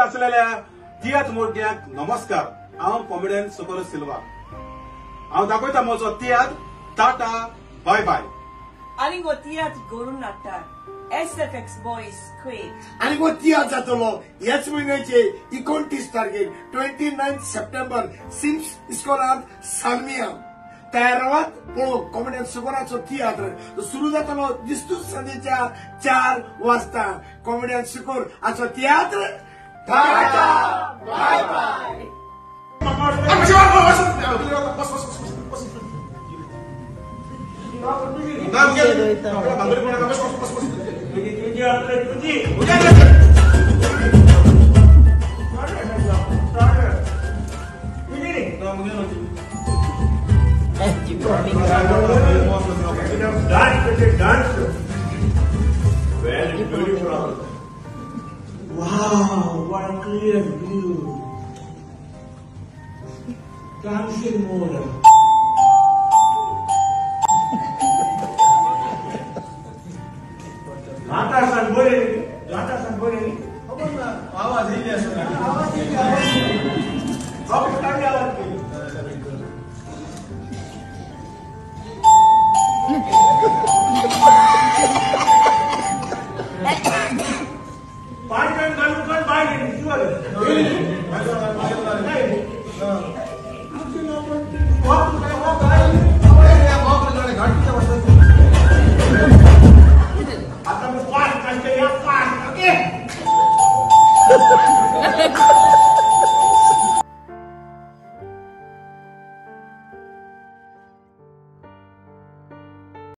असलेल्या तियात्र मोडक्याक नमस्कार. हांव कॉमेडियन सोकोरो सिल्वा. हांव दाखयता म्हजो तियात्र टाटा बाय बाय. आणि गो तियात्र गोरून नाट्टा SFX Boys Quake. आणि गो तियात्र जातलो ह्याच म्हयन्याचे 29 तारखेक 29 सप्टेंबर सिम्स इस्कॉलांत सालमिया. तयार रावात पळो कॉमेडियन सोकोराचो तियात्र सुरू जातलो दिस्तूर संजेच्या 4 वाजता. कॉमेडियन सोकोर हाचो तियात्र tata bye bye. Wow, what a clear view. Dancing water. Gata san bore. Apa na? Awas ini asal.